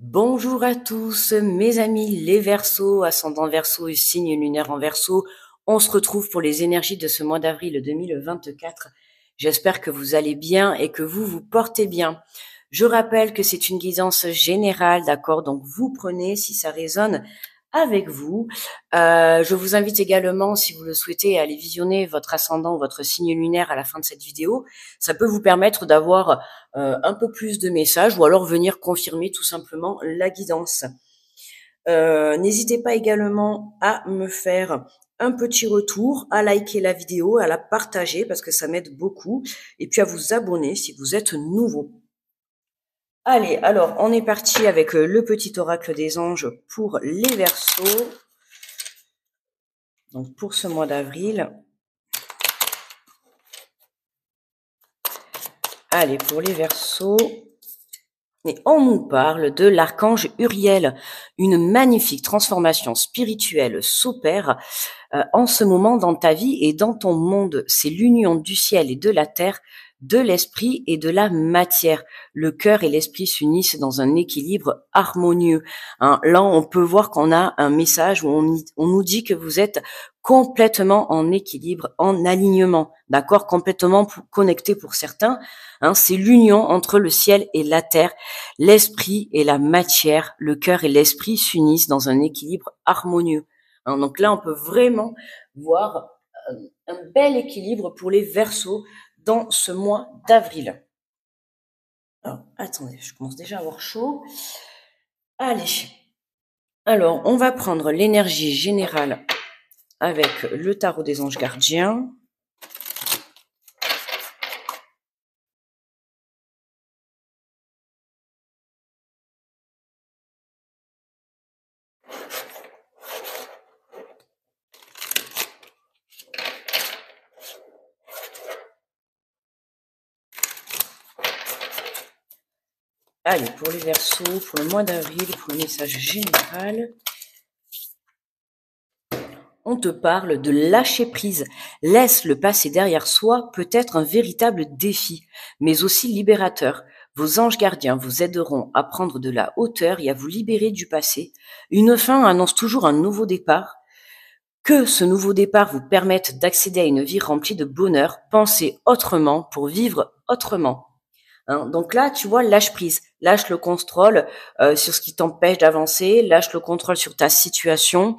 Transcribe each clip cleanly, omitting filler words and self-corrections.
Bonjour à tous, mes amis les Verseaux, ascendant Verseau et signe lunaire en Verseau. On se retrouve pour les énergies de ce mois d'avril 2024. J'espère que vous allez bien et que vous vous portez bien. Je rappelle que c'est une guidance générale, d'accord? Donc vous prenez si ça résonne avec vous. Je vous invite également, si vous le souhaitez, à aller visionner votre ascendant, votre signe lunaire à la fin de cette vidéo. Ça peut vous permettre d'avoir un peu plus de messages ou alors venir confirmer tout simplement la guidance. N'hésitez pas également à me faire un petit retour, à liker la vidéo, à la partager parce que ça m'aide beaucoup et puis à vous abonner si vous êtes nouveau. Allez, alors on est parti avec le petit oracle des anges pour les Verseaux. Donc pour ce mois d'avril. Allez, pour les Verseaux. Et on nous parle de l'archange Uriel. Une magnifique transformation spirituelle s'opère en ce moment dans ta vie et dans ton monde. C'est l'union du ciel et de la terre, de l'esprit et de la matière. Le cœur et l'esprit s'unissent dans un équilibre harmonieux. Hein, là, on peut voir qu'on a un message où on nous dit que vous êtes complètement en équilibre, en alignement, d'accord, complètement connecté pour certains. Hein, c'est l'union entre le ciel et la terre, l'esprit et la matière, le cœur et l'esprit s'unissent dans un équilibre harmonieux. Hein, donc là, on peut vraiment voir un bel équilibre pour les Verseaux dans ce mois d'avril. Alors, attendez, je commence déjà à avoir chaud. Allez. Alors, on va prendre l'énergie générale avec le tarot des anges gardiens. Allez, pour les Verseaux, pour le mois d'avril, pour le message général, on te parle de lâcher prise. Laisse le passé derrière soi peut être un véritable défi, mais aussi libérateur. Vos anges gardiens vous aideront à prendre de la hauteur et à vous libérer du passé. Une fin annonce toujours un nouveau départ. Que ce nouveau départ vous permette d'accéder à une vie remplie de bonheur. Pensez autrement pour vivre autrement. Hein, donc là, tu vois, lâche prise, lâche le contrôle sur ce qui t'empêche d'avancer, lâche le contrôle sur ta situation,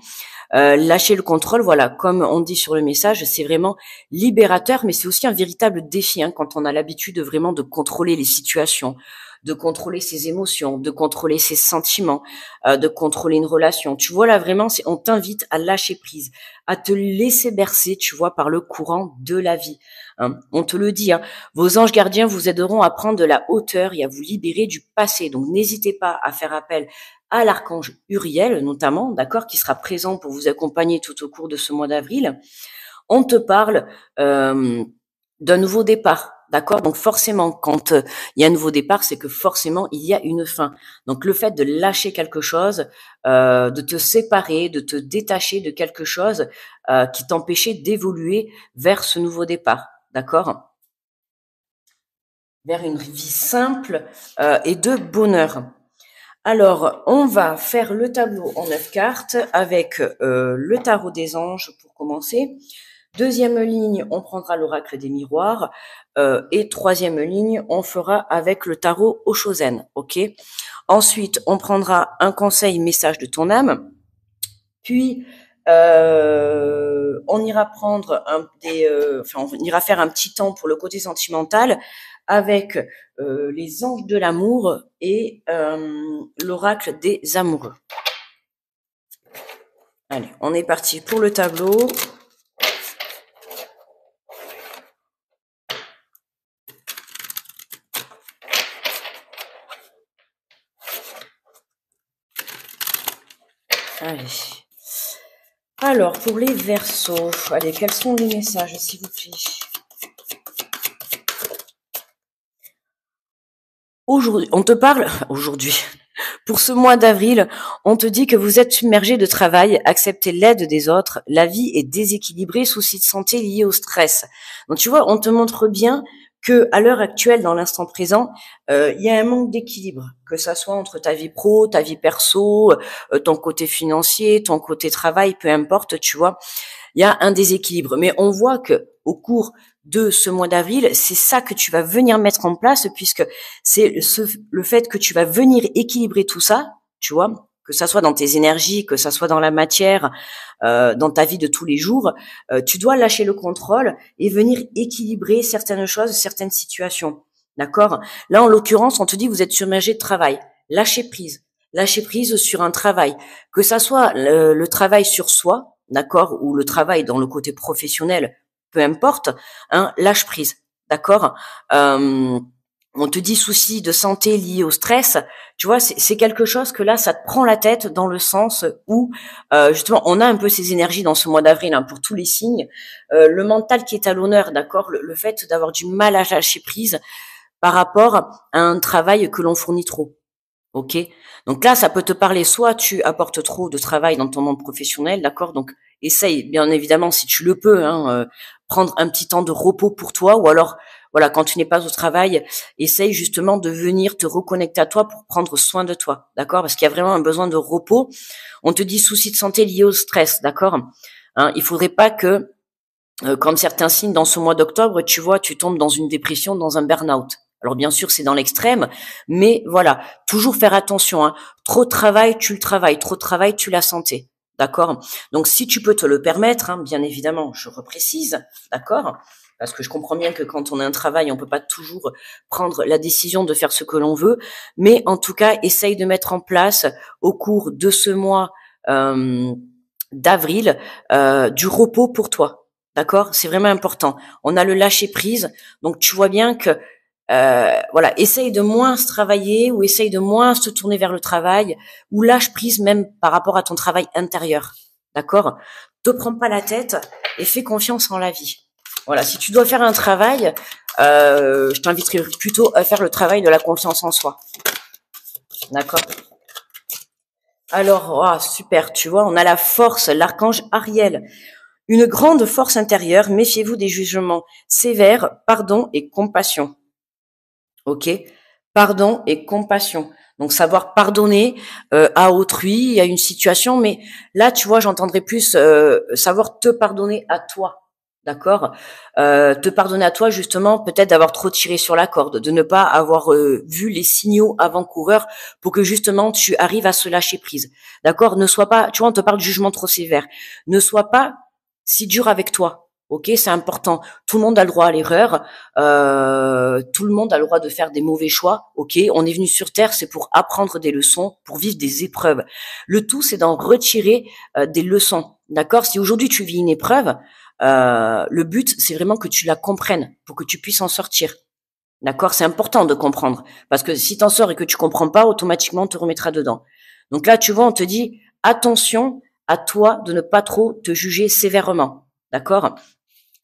lâcher le contrôle, voilà, comme on dit sur le message, c'est vraiment libérateur, mais c'est aussi un véritable défi hein, quand on a l'habitude vraiment de contrôler les situations, de contrôler ses émotions, de contrôler ses sentiments, de contrôler une relation. Tu vois là vraiment, on t'invite à lâcher prise, à te laisser bercer, tu vois, par le courant de la vie. Hein. On te le dit, hein, vos anges gardiens vous aideront à prendre de la hauteur et à vous libérer du passé. Donc n'hésitez pas à faire appel à l'archange Uriel notamment, d'accord, qui sera présent pour vous accompagner tout au cours de ce mois d'avril. On te parle d'un nouveau départ, d'accord. Donc forcément, quand il y a un nouveau départ, c'est que forcément il y a une fin. Donc le fait de lâcher quelque chose, de te séparer, de te détacher de quelque chose qui t'empêchait d'évoluer vers ce nouveau départ, d'accord, vers une vie simple et de bonheur. Alors, on va faire le tableau en 9 cartes avec le tarot des anges pour commencer. Deuxième ligne, on prendra l'oracle des miroirs. Et troisième ligne, on fera avec le tarot Oshozen, ok. Ensuite, on prendra un conseil message de ton âme. Puis, on ira prendre on ira faire un petit temps pour le côté sentimental avec les anges de l'amour et l'oracle des amoureux. Allez, on est parti pour le tableau. Allez. Alors, pour les Verseaux, allez, quels sont les messages, s'il vous plaît? Aujourd'hui, on te parle, aujourd'hui, pour ce mois d'avril, on te dit que vous êtes submergé de travail, acceptez l'aide des autres, la vie est déséquilibrée, soucis de santé liés au stress. Donc tu vois, on te montre bien que à l'heure actuelle, dans l'instant présent, il y a un manque d'équilibre, que ça soit entre ta vie pro, ta vie perso, ton côté financier, ton côté travail, peu importe, tu vois. Il y a un déséquilibre. Mais on voit que au cours de ce mois d'avril, c'est ça que tu vas venir mettre en place, puisque c'est le fait que tu vas venir équilibrer tout ça, tu vois, que ça soit dans tes énergies, que ça soit dans la matière, dans ta vie de tous les jours, tu dois lâcher le contrôle et venir équilibrer certaines choses, certaines situations. D'accord? Là, en l'occurrence, on te dit, vous êtes submergé de travail. Lâchez prise. Lâcher prise sur un travail. Que ça soit le travail sur soi, d'accord, ou le travail dans le côté professionnel, peu importe, hein, lâche prise. D'accord? On te dit soucis de santé liés au stress, tu vois, c'est quelque chose que là, ça te prend la tête dans le sens où, justement, on a un peu ces énergies dans ce mois d'avril, hein, pour tous les signes. Le mental qui est à l'honneur, d'accord, le fait d'avoir du mal à lâcher prise par rapport à un travail que l'on fournit trop. Ok, donc là, ça peut te parler, soit tu apportes trop de travail dans ton monde professionnel, d'accord, donc essaye, bien évidemment, si tu le peux, hein, prendre un petit temps de repos pour toi, ou alors, voilà, quand tu n'es pas au travail, essaye justement de venir te reconnecter à toi pour prendre soin de toi, d'accord, parce qu'il y a vraiment un besoin de repos. On te dit soucis de santé liés au stress, d'accord, hein, il faudrait pas que, comme certains signes dans ce mois d'octobre, tu vois, tu tombes dans une dépression, dans un burn-out. Alors bien sûr, c'est dans l'extrême, mais voilà, toujours faire attention, hein. Trop de travail, tu le travailles, trop de travail, tu la santé. D'accord? Donc si tu peux te le permettre, hein, bien évidemment, je reprécise, d'accord? Parce que je comprends bien que quand on a un travail, on peut pas toujours prendre la décision de faire ce que l'on veut, mais en tout cas, essaye de mettre en place au cours de ce mois d'avril du repos pour toi. D'accord? C'est vraiment important. On a le lâcher prise, donc tu vois bien que voilà, essaye de moins se travailler ou essaye de moins se tourner vers le travail ou lâche prise même par rapport à ton travail intérieur. D'accord? Te prends pas la tête et fais confiance en la vie. Voilà, si tu dois faire un travail, je t'inviterai plutôt à faire le travail de la confiance en soi. D'accord? Alors, oh, super, tu vois, on a la force, l'archange Ariel. Une grande force intérieure, méfiez-vous des jugements sévères, pardon et compassion. Ok, pardon et compassion. Donc savoir pardonner à autrui, à une situation, mais là tu vois, j'entendrais plus savoir te pardonner à toi, d'accord. Te pardonner à toi justement, peut-être d'avoir trop tiré sur la corde, de ne pas avoir vu les signaux avant-coureurs pour que justement tu arrives à se lâcher prise, d'accord. Ne sois pas, tu vois, on te parle de jugement trop sévère. Ne sois pas si dur avec toi. Ok, c'est important. Tout le monde a le droit à l'erreur. Tout le monde a le droit de faire des mauvais choix. Ok, on est venu sur Terre, c'est pour apprendre des leçons, pour vivre des épreuves. Le tout, c'est d'en retirer des leçons. D'accord? Si aujourd'hui tu vis une épreuve, le but, c'est vraiment que tu la comprennes pour que tu puisses en sortir. D'accord? C'est important de comprendre. Parce que si t'en sors et que tu comprends pas, automatiquement, on te remettra dedans. Donc là, tu vois, on te dit, attention à toi de ne pas trop te juger sévèrement. D'accord?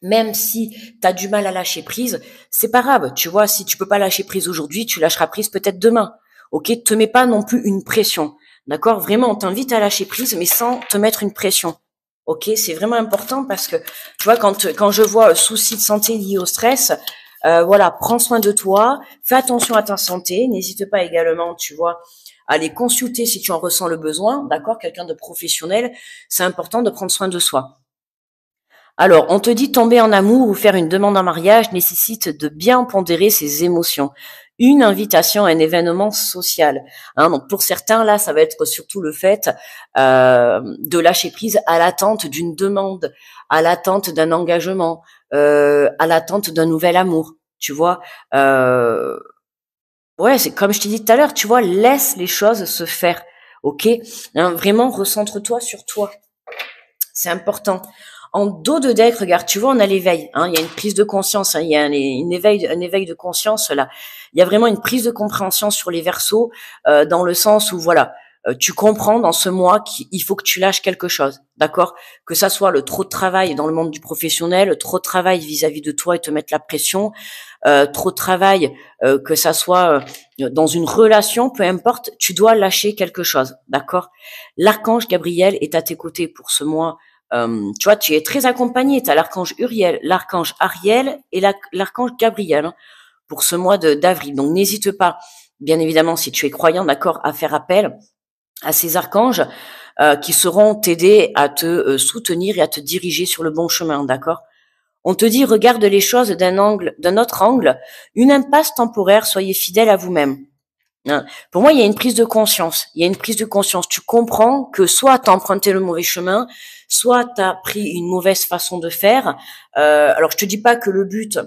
Même si tu as du mal à lâcher prise, c'est pas grave. Tu vois, si tu peux pas lâcher prise aujourd'hui, tu lâcheras prise peut-être demain. Ok, te mets pas non plus une pression. D'accord? Vraiment, on t'invite à lâcher prise, mais sans te mettre une pression. Ok, c'est vraiment important parce que tu vois, quand je vois soucis de santé liés au stress, voilà, prends soin de toi, fais attention à ta santé, n'hésite pas également, tu vois, à aller consulter si tu en ressens le besoin. D'accord? Quelqu'un de professionnel, c'est important de prendre soin de soi. Alors, on te dit tomber en amour ou faire une demande en mariage nécessite de bien pondérer ses émotions. Une invitation à un événement social. Hein, donc pour certains, là, ça va être surtout le fait de lâcher prise à l'attente d'une demande, à l'attente d'un engagement, à l'attente d'un nouvel amour. Tu vois, ouais, c'est comme je t'ai dit tout à l'heure. Tu vois, laisse les choses se faire. Ok, hein, vraiment, recentre-toi sur toi. C'est important. En dos de deck, regarde, tu vois, on a l'éveil. Hein, il y a une prise de conscience. Hein, il y a un éveil de conscience là. Il y a vraiment une prise de compréhension sur les versos, dans le sens où voilà, tu comprends dans ce mois qu'il faut que tu lâches quelque chose, d'accord? Que ça soit le trop de travail dans le monde du professionnel, le trop de travail vis-à-vis de toi et te mettre la pression, trop de travail, que ça soit dans une relation, peu importe, tu dois lâcher quelque chose, d'accord? L'archange Gabriel est à tes côtés pour ce mois Tu vois, tu es très accompagné. Tu as l'archange Uriel, l'archange Ariel et l'archange Gabriel, hein, pour ce mois d'avril. Donc, n'hésite pas, bien évidemment, si tu es croyant, d'accord, à faire appel à ces archanges qui sauront t'aider à te soutenir et à te diriger sur le bon chemin, d'accord. On te dit, regarde les choses d'un autre angle, une impasse temporaire, soyez fidèle à vous-même. Hein. Pour moi, il y a une prise de conscience. Il y a une prise de conscience. Tu comprends que soit tu as emprunté le mauvais chemin, soit tu as pris une mauvaise façon de faire. Alors, je te dis pas que le but,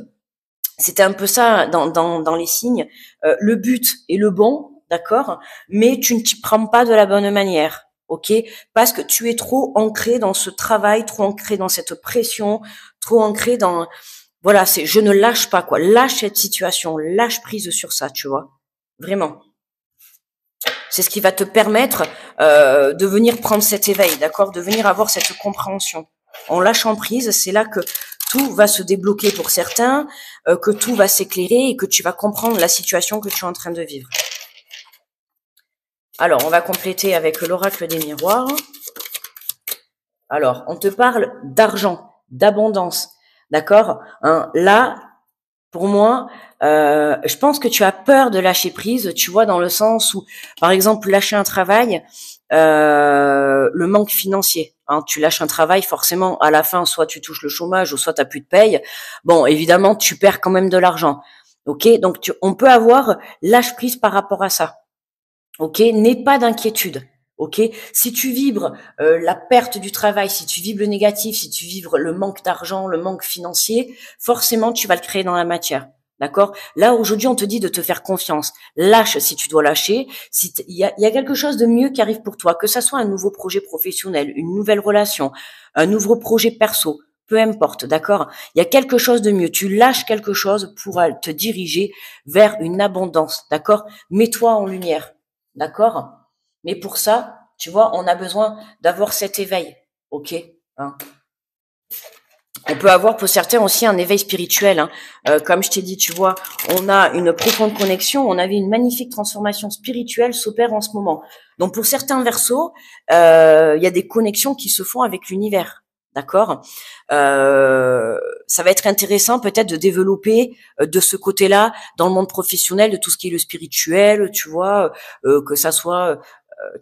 c'était un peu ça dans les signes. Le but est le bon, d'accord, mais tu ne t'y prends pas de la bonne manière. Ok, parce que tu es trop ancré dans ce travail, trop ancré dans cette pression, trop ancré dans, voilà, c'est, je ne lâche pas, quoi. Lâche cette situation, lâche prise sur ça, tu vois. Vraiment. C'est ce qui va te permettre de venir prendre cet éveil, d'accord, de venir avoir cette compréhension. En lâchant prise, c'est là que tout va se débloquer pour certains, que tout va s'éclairer et que tu vas comprendre la situation que tu es en train de vivre. Alors, on va compléter avec l'oracle des miroirs. Alors, on te parle d'argent, d'abondance, d'accord, hein, là, pour moi, je pense que tu as peur de lâcher prise, tu vois, dans le sens où, par exemple, lâcher un travail, le manque financier. Hein, tu lâches un travail, forcément, à la fin, soit tu touches le chômage ou soit tu n'as plus de paye. Bon, évidemment, tu perds quand même de l'argent. Ok, donc on peut avoir lâche prise par rapport à ça. Ok, n'aie pas d'inquiétude. Ok, si tu vibres la perte du travail, si tu vibres le négatif, si tu vibres le manque d'argent, le manque financier, forcément tu vas le créer dans la matière. D'accord. Là aujourd'hui on te dit de te faire confiance. Lâche si tu dois lâcher. Si il y a quelque chose de mieux qui arrive pour toi, que ça soit un nouveau projet professionnel, une nouvelle relation, un nouveau projet perso, peu importe. D'accord. Il y a quelque chose de mieux. Tu lâches quelque chose pour te diriger vers une abondance. D'accord. Mets-toi en lumière. D'accord. Mais pour ça, tu vois, on a besoin d'avoir cet éveil. Ok, hein. On peut avoir pour certains aussi un éveil spirituel. Hein. Comme je t'ai dit, tu vois, on a une profonde connexion. On avait une magnifique transformation spirituelle s'opère en ce moment. Donc pour certains Verseaux, il y a des connexions qui se font avec l'univers. D'accord. Ça va être intéressant peut-être de développer de ce côté-là dans le monde professionnel de tout ce qui est le spirituel. Tu vois, que ça soit,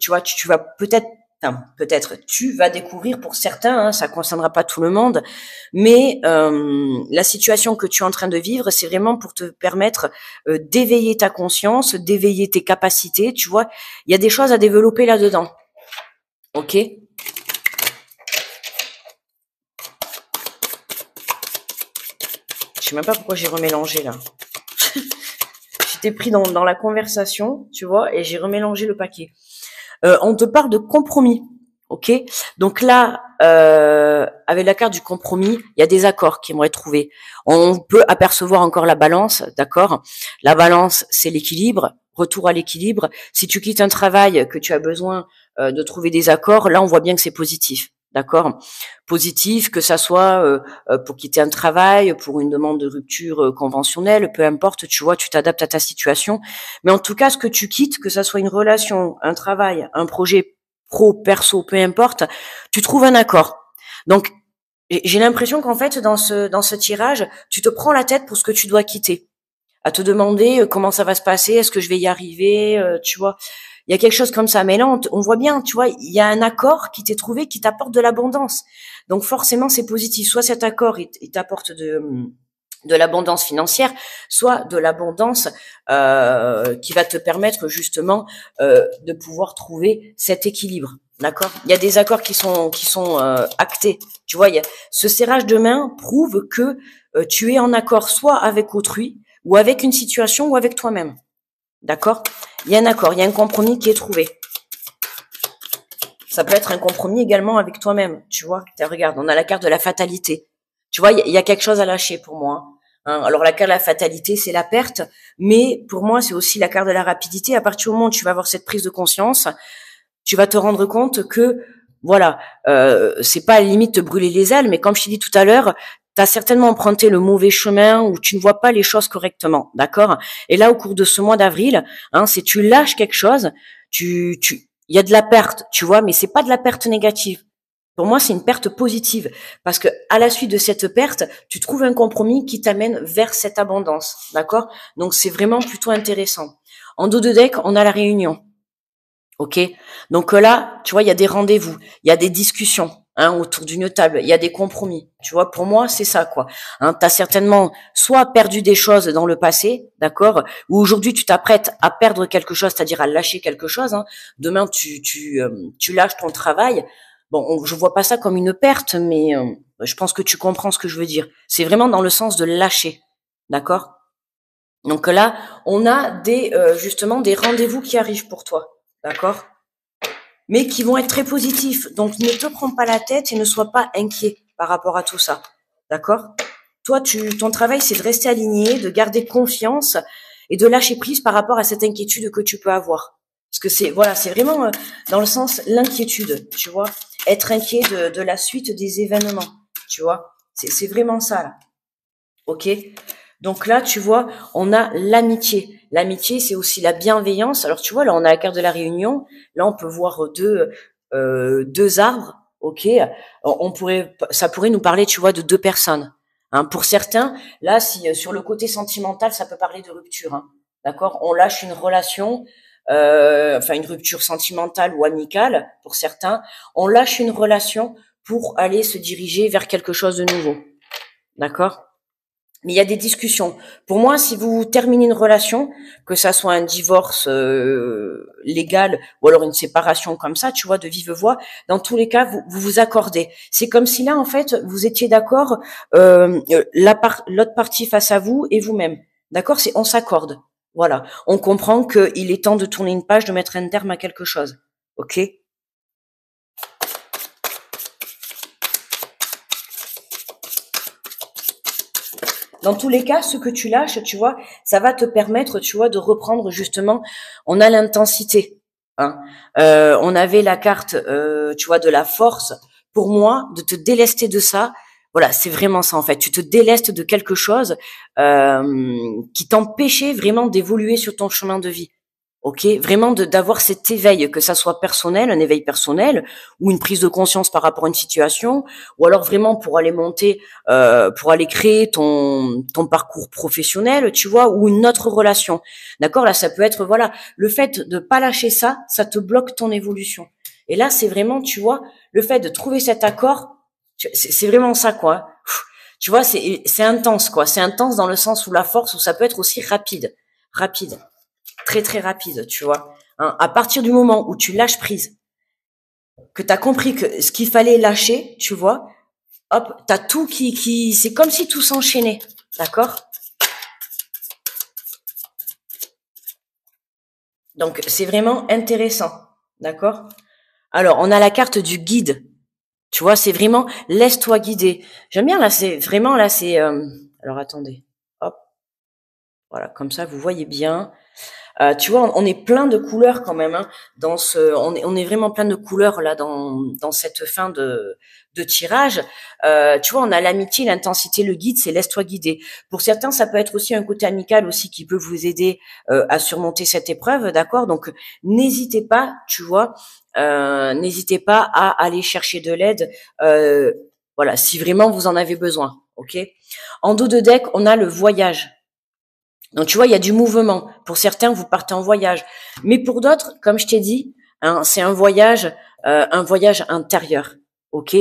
tu vois, tu vas peut-être. Enfin, peut-être tu vas découvrir pour certains, hein, ça concernera pas tout le monde, mais la situation que tu es en train de vivre, c'est vraiment pour te permettre d'éveiller ta conscience, d'éveiller tes capacités, tu vois. Il y a des choses à développer là-dedans. Ok. Je sais même pas pourquoi j'ai remélangé là. J'étais pris dans la conversation, tu vois, et j'ai remélangé le paquet. On te parle de compromis. Ok, donc là, avec la carte du compromis, il y a des accords qui vont être trouvés. On peut apercevoir encore la balance, d'accord. La balance, c'est l'équilibre, retour à l'équilibre. Si tu quittes un travail, que tu as besoin de trouver des accords, là, on voit bien que c'est positif, d'accord. Positif, que ça soit pour quitter un travail, pour une demande de rupture conventionnelle, peu importe, tu vois, tu t'adaptes à ta situation. Mais en tout cas, ce que tu quittes, que ça soit une relation, un travail, un projet pro, perso, peu importe, tu trouves un accord. Donc, j'ai l'impression qu'en fait, dans ce tirage, tu te prends la tête pour ce que tu dois quitter, à te demander comment ça va se passer, est-ce que je vais y arriver, tu vois. Il y a quelque chose comme ça. Mais là, on voit bien, tu vois, il y a un accord qui t'est trouvé qui t'apporte de l'abondance. Donc forcément, c'est positif. Soit cet accord, il t'apporte de l'abondance financière, soit de l'abondance qui va te permettre justement de pouvoir trouver cet équilibre. D'accord. Il y a des accords qui sont actés. Tu vois, ce serrage de main prouve que tu es en accord soit avec autrui, ou avec une situation, ou avec toi-même. D'accord. Il y a un accord, il y a un compromis qui est trouvé. Ça peut être un compromis également avec toi-même. Tu vois. Regarde, on a la carte de la fatalité. Tu vois, il y a quelque chose à lâcher pour moi. Hein, alors la carte de la fatalité, c'est la perte, mais pour moi, c'est aussi la carte de la rapidité. À partir du moment où tu vas avoir cette prise de conscience, tu vas te rendre compte que, voilà, c'est pas à la limite te brûler les ailes, mais comme je t'ai dit tout à l'heure, tu as certainement emprunté le mauvais chemin où tu ne vois pas les choses correctement, d'accord. Et là, au cours de ce mois d'avril, hein, c'est tu lâches quelque chose, il y a de la perte, tu vois, mais c'est pas de la perte négative. Pour moi, c'est une perte positive parce que à la suite de cette perte, tu trouves un compromis qui t'amène vers cette abondance, d'accord? Donc c'est vraiment plutôt intéressant. En dos de deck, on a la réunion. Ok, donc là, tu vois, il y a des rendez-vous, il y a des discussions autour d'une table, il y a des compromis. Tu vois, pour moi, c'est ça, quoi. Tu as certainement soit perdu des choses dans le passé, d'accord, ou aujourd'hui tu t'apprêtes à perdre quelque chose, c'est-à-dire à lâcher quelque chose. Demain, tu lâches ton travail. Bon, je vois pas ça comme une perte, mais je pense que tu comprends ce que je veux dire. C'est vraiment dans le sens de lâcher, d'accord. Donc là, on a justement des rendez-vous qui arrivent pour toi, d'accord, mais qui vont être très positifs. Donc ne te prends pas la tête et ne sois pas inquiet par rapport à tout ça, d'accord. Toi, ton travail, c'est de rester aligné, de garder confiance et de lâcher prise par rapport à cette inquiétude que tu peux avoir. Parce que c'est vraiment dans le sens l'inquiétude, tu vois, être inquiet de la suite des événements, tu vois. C'est vraiment ça là, ok. Donc là, tu vois, on a l'amitié. L'amitié, c'est aussi la bienveillance. Alors, tu vois, là, on a la carte de la réunion. Là, on peut voir deux arbres. Ok. Ça pourrait nous parler, tu vois, de deux personnes. Pour certains, là, si sur le côté sentimental, ça peut parler de rupture. D'accord. On lâche une relation, enfin une rupture sentimentale ou amicale pour certains. On lâche une relation pour aller se diriger vers quelque chose de nouveau. D'accord. Mais il y a des discussions. Pour moi, si vous terminez une relation, que ça soit un divorce légal ou alors une séparation comme ça, tu vois, de vive voix, dans tous les cas, vous vous accordez. C'est comme si là, en fait, vous étiez d'accord, l'autre partie face à vous et vous-même. D'accord. On s'accorde. Voilà. On comprend qu'il est temps de tourner une page, de mettre un terme à quelque chose. Ok. Dans tous les cas, ce que tu lâches, tu vois, ça va te permettre, tu vois, de reprendre justement. On a l'intensité. On avait la carte, tu vois, de la force. Pour moi, de te délester de ça, voilà, c'est vraiment ça en fait. Tu te délestes de quelque chose qui t'empêchait vraiment d'évoluer sur ton chemin de vie. Ok, vraiment d'avoir cet éveil, que ça soit personnel, un éveil personnel, ou une prise de conscience par rapport à une situation, ou alors vraiment pour aller monter, pour aller créer ton parcours professionnel, tu vois, ou une autre relation. D'accord, là ça peut être voilà, le fait de pas lâcher ça, ça te bloque ton évolution. Et là c'est vraiment, tu vois, le fait de trouver cet accord, c'est vraiment ça quoi. Tu vois, c'est intense quoi, c'est intense dans le sens où la force, où ça peut être aussi rapide, très très rapide, tu vois. À partir du moment où tu lâches prise, que tu as compris que ce qu'il fallait lâcher, tu vois, hop, t'as tout c'est comme si tout s'enchaînait, d'accord. Donc c'est vraiment intéressant, d'accord. Alors on a la carte du guide, tu vois, c'est vraiment laisse-toi guider. J'aime bien là, c'est vraiment là, c'est. Alors attendez, hop, voilà, comme ça vous voyez bien. Tu vois, on est plein de couleurs quand même. On est vraiment plein de couleurs là dans cette fin de tirage. Tu vois, on a l'amitié, l'intensité, le guide, c'est laisse-toi guider. Pour certains, ça peut être aussi un côté amical aussi qui peut vous aider à surmonter cette épreuve, d'accord. Donc, n'hésitez pas, tu vois, n'hésitez pas à aller chercher de l'aide. Voilà, si vraiment vous en avez besoin, ok. En dos de deck, on a le voyage. Donc tu vois, il y a du mouvement. Pour certains, vous partez en voyage, mais pour d'autres, comme je t'ai dit, c'est un voyage intérieur. Ok,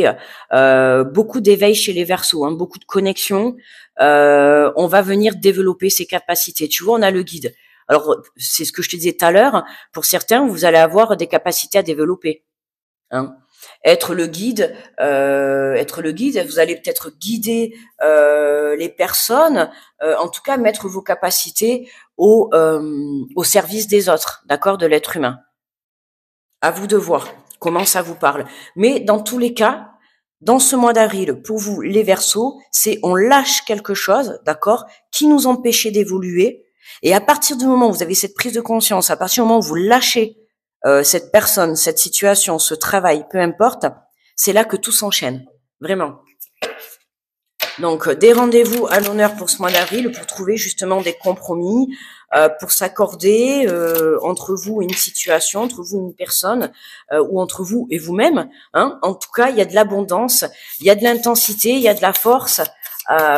beaucoup d'éveil chez les Verseaux, beaucoup de connexions. On va venir développer ses capacités. Tu vois, on a le guide. Alors c'est ce que je te disais tout à l'heure. Pour certains, vous allez avoir des capacités à développer. Hein. Être le guide, vous allez peut-être guider les personnes, en tout cas mettre vos capacités au service des autres, d'accord, de l'être humain. À vous de voir comment ça vous parle. Mais dans tous les cas, dans ce mois d'avril, pour vous, les Verseaux, c'est on lâche quelque chose, d'accord, qui nous empêchait d'évoluer. Et à partir du moment où vous avez cette prise de conscience, à partir du moment où vous lâchez cette personne, cette situation, ce travail, peu importe, c'est là que tout s'enchaîne. Vraiment. Donc, des rendez-vous à l'honneur pour ce mois d'avril pour trouver justement des compromis, pour s'accorder entre vous une situation, entre vous une personne, ou entre vous et vous-même. Hein. En tout cas, il y a de l'abondance, il y a de l'intensité, il y a de la force.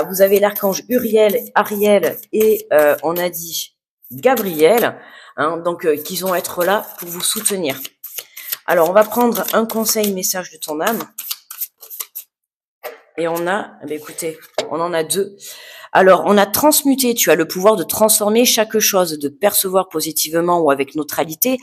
Vous avez l'archange Uriel, Ariel et on a dit Gabriel, hein, donc qui vont être là pour vous soutenir. Alors, on va prendre un conseil, message de ton âme. Et on a, écoutez, on en a deux. Alors, on a transmuté, tu as le pouvoir de transformer chaque chose, de percevoir positivement ou avec neutralité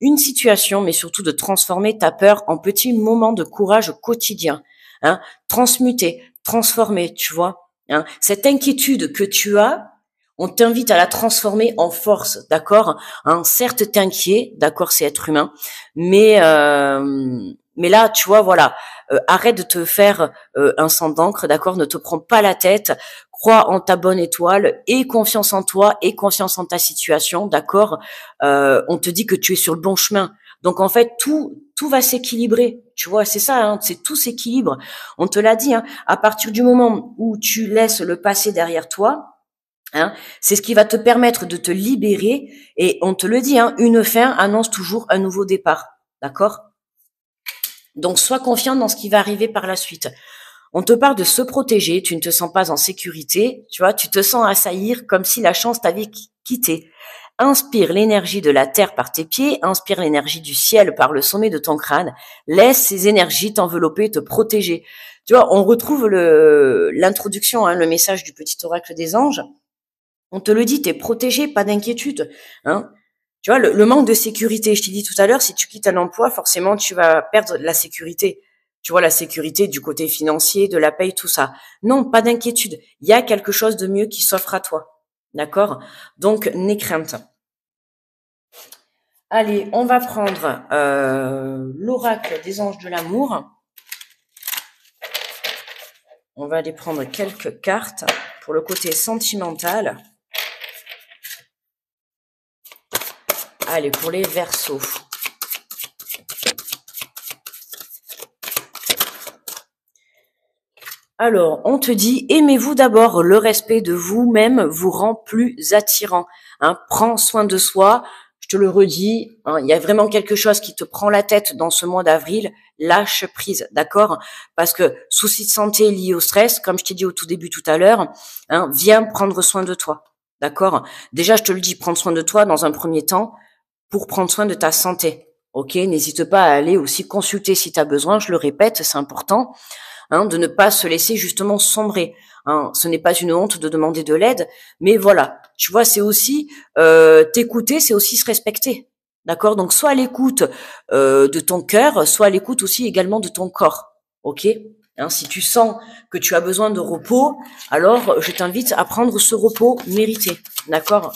une situation, mais surtout de transformer ta peur en petits moments de courage quotidien. Hein, transmuter, transformer, tu vois. Hein, cette inquiétude que tu as, on t'invite à la transformer en force, d'accord. Hein, certes, t'es inquiet, d'accord, c'est être humain, mais là, tu vois, voilà, arrête de te faire un sang d'encre, d'accord. Ne te prends pas la tête. Crois en ta bonne étoile, et confiance en toi, et confiance en ta situation, d'accord. On te dit que tu es sur le bon chemin. Donc en fait, tout va s'équilibrer. Tu vois, c'est ça, hein, c'est tout s'équilibre. On te l'a dit, hein, à partir du moment où tu laisses le passé derrière toi, hein, c'est ce qui va te permettre de te libérer. Et on te le dit, hein, une fin annonce toujours un nouveau départ, d'accord. Donc sois confiant dans ce qui va arriver par la suite. On te parle de se protéger, tu ne te sens pas en sécurité, tu vois, tu te sens assaillir comme si la chance t'avait quitté. Inspire l'énergie de la terre par tes pieds, inspire l'énergie du ciel par le sommet de ton crâne, laisse ces énergies t'envelopper, te protéger. Tu vois, on retrouve l'introduction, hein, le message du petit oracle des anges. On te le dit, t'es protégé, pas d'inquiétude, hein. Tu vois, le manque de sécurité, je t'ai dit tout à l'heure, si tu quittes un emploi, forcément, tu vas perdre la sécurité. Tu vois, la sécurité du côté financier, de la paye, tout ça. Non, pas d'inquiétude. Il y a quelque chose de mieux qui s'offre à toi. D'accord? Donc, n'aie crainte. Allez, on va prendre l'oracle des anges de l'amour. On va aller prendre quelques cartes pour le côté sentimental. Allez, pour les Verseaux. Alors, on te dit, aimez-vous d'abord, le respect de vous-même vous rend plus attirant. Hein, prends soin de soi, je te le redis, hein, il y a vraiment quelque chose qui te prend la tête dans ce mois d'avril, lâche prise, d'accord? Parce que soucis de santé liés au stress, comme je t'ai dit au tout début tout à l'heure, hein, viens prendre soin de toi, d'accord? Déjà, je te le dis, prendre soin de toi dans un premier temps pour prendre soin de ta santé, ok? N'hésite pas à aller aussi consulter si tu as besoin, je le répète, c'est important. Hein, de ne pas se laisser justement sombrer. Hein. Ce n'est pas une honte de demander de l'aide, mais voilà, tu vois, c'est aussi t'écouter, c'est aussi se respecter. D'accord. Donc soit à l'écoute de ton cœur, soit à l'écoute aussi également de ton corps. Ok. Hein, si tu sens que tu as besoin de repos, alors je t'invite à prendre ce repos mérité. D'accord.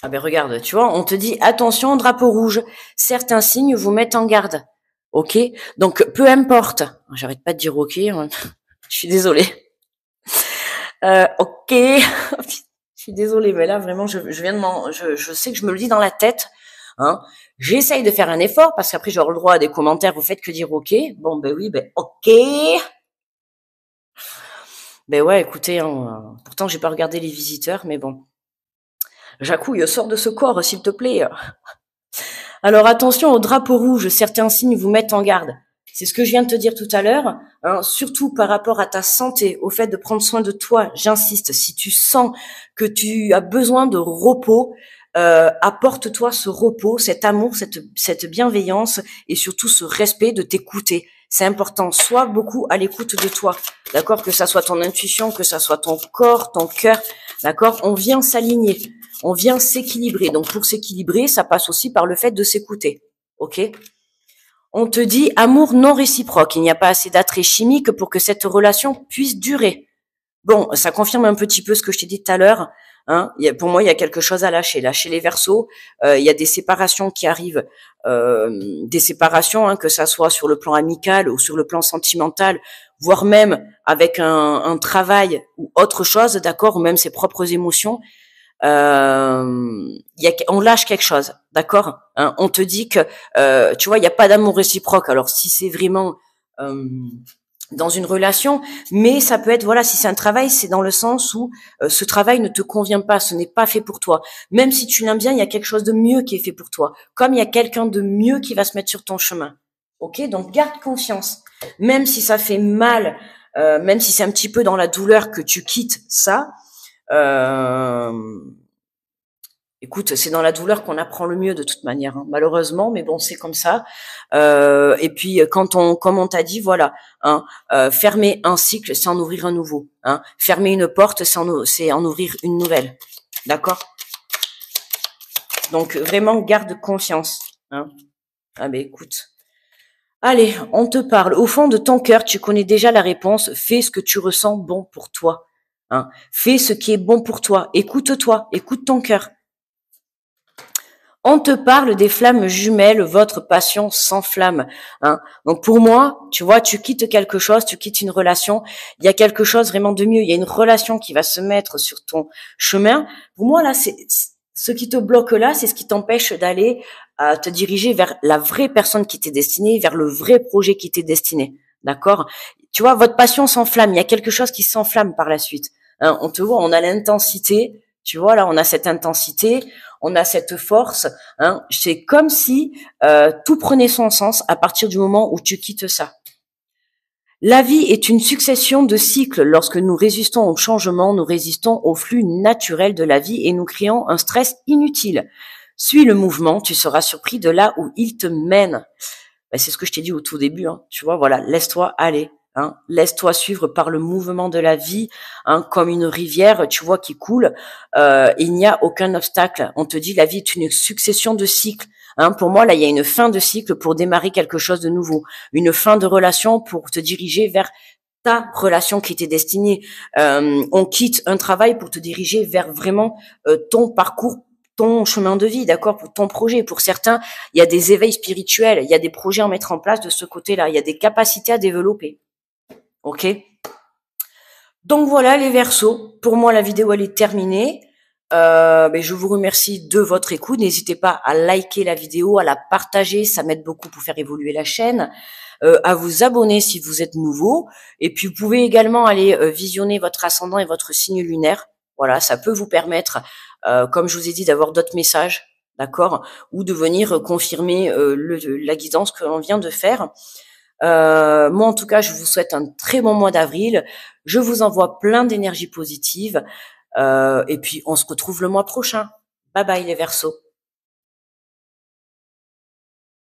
Ah ben regarde, tu vois, on te dit attention, drapeau rouge. Certains signes vous mettent en garde. Ok. Donc peu importe. J'arrête pas de dire ok. Hein. Je suis désolée. Ok. Je suis désolée, mais là vraiment, je viens de je sais que je me le dis dans la tête. Hein. J'essaye de faire un effort parce qu'après j'aurai le droit à des commentaires. Vous faites que dire ok. Bon ben oui, ben ok. Ben ouais, écoutez, hein, pourtant j'ai pas regardé les visiteurs, mais bon. Jacouille, sors de ce corps, s'il te plaît. Alors attention au drapeau rouge, certains signes vous mettent en garde. C'est ce que je viens de te dire tout à l'heure, hein, surtout par rapport à ta santé, au fait de prendre soin de toi, j'insiste, si tu sens que tu as besoin de repos, apporte-toi ce repos, cet amour, cette bienveillance et surtout ce respect de t'écouter. C'est important, sois beaucoup à l'écoute de toi, d'accord, que ça soit ton intuition, que ça soit ton corps, ton cœur, d'accord, on vient s'aligner. On vient s'équilibrer. Donc, pour s'équilibrer, ça passe aussi par le fait de s'écouter. OK? On te dit amour non réciproque. Il n'y a pas assez d'attrait chimique pour que cette relation puisse durer. Bon, ça confirme un petit peu ce que je t'ai dit tout à l'heure. Hein. Pour moi, il y a quelque chose à lâcher. Lâcher les Verseaux. Il y a des séparations qui arrivent. Des séparations, hein, que ça soit sur le plan amical ou sur le plan sentimental, voire même avec un travail ou autre chose, d'accord, ou même ses propres émotions. On lâche quelque chose, d'accord, hein, on te dit que tu vois, il n'y a pas d'amour réciproque. Alors si c'est vraiment dans une relation, mais ça peut être, voilà, si c'est un travail, c'est dans le sens où ce travail ne te convient pas, ce n'est pas fait pour toi. Même si tu l'aimes bien, il y a quelque chose de mieux qui est fait pour toi, comme il y a quelqu'un de mieux qui va se mettre sur ton chemin. Ok, donc garde confiance, même si ça fait mal, même si c'est un petit peu dans la douleur que tu quittes ça. Euh, Écoute, c'est dans la douleur qu'on apprend le mieux de toute manière, hein, malheureusement, mais bon, c'est comme ça. Et puis, comme on t'a dit, voilà, hein, fermer un cycle, c'est en ouvrir un nouveau. Hein. Fermer une porte, c'est en ouvrir une nouvelle. D'accord? Donc, vraiment, garde confiance. Hein. Ah ben, écoute. Allez, on te parle. Au fond de ton cœur, tu connais déjà la réponse. Fais ce que tu ressens bon pour toi. Hein. Fais ce qui est bon pour toi. Écoute-toi, écoute ton cœur. On te parle des flammes jumelles, votre passion s'enflamme. Hein. Donc pour moi, tu vois, tu quittes quelque chose, tu quittes une relation, il y a quelque chose vraiment de mieux. Il y a une relation qui va se mettre sur ton chemin. Pour moi, là, c'est ce qui te bloque là, c'est ce qui t'empêche d'aller te diriger vers la vraie personne qui t'est destinée, vers le vrai projet qui t'est destiné. D'accord? Tu vois, votre passion s'enflamme. Il y a quelque chose qui s'enflamme par la suite. Hein, on te voit, on a l'intensité. Tu vois, là, on a cette intensité, on a cette force. Hein. C'est comme si tout prenait son sens à partir du moment où tu quittes ça. La vie est une succession de cycles. Lorsque nous résistons au changement, nous résistons au flux naturel de la vie et nous créons un stress inutile. Suis le mouvement, tu seras surpris de là où il te mène. Ben, c'est ce que je t'ai dit au tout début. Hein. Tu vois, voilà, laisse-toi aller. Hein. Laisse-toi suivre par le mouvement de la vie, hein, comme une rivière, tu vois, qui coule. Il n'y a aucun obstacle. On te dit, la vie est une succession de cycles. Hein. Pour moi, là, il y a une fin de cycle pour démarrer quelque chose de nouveau. Une fin de relation pour te diriger vers ta relation qui t'est destinée. On quitte un travail pour te diriger vers vraiment ton parcours, ton chemin de vie, d'accord, pour ton projet. Pour certains, il y a des éveils spirituels, il y a des projets à mettre en place de ce côté-là, il y a des capacités à développer. Ok? Donc voilà les Verseaux. Pour moi, la vidéo elle est terminée. Je vous remercie de votre écoute. N'hésitez pas à liker la vidéo, à la partager, ça m'aide beaucoup pour faire évoluer la chaîne. À vous abonner si vous êtes nouveau. Et puis vous pouvez également aller visionner votre ascendant et votre signe lunaire. Voilà, ça peut vous permettre, comme je vous ai dit, d'avoir d'autres messages, d'accord, ou de venir confirmer la guidance que l'on vient de faire. Moi, en tout cas, je vous souhaite un très bon mois d'avril. Je vous envoie plein d'énergie positive. Et puis, on se retrouve le mois prochain. Bye bye les Verseaux.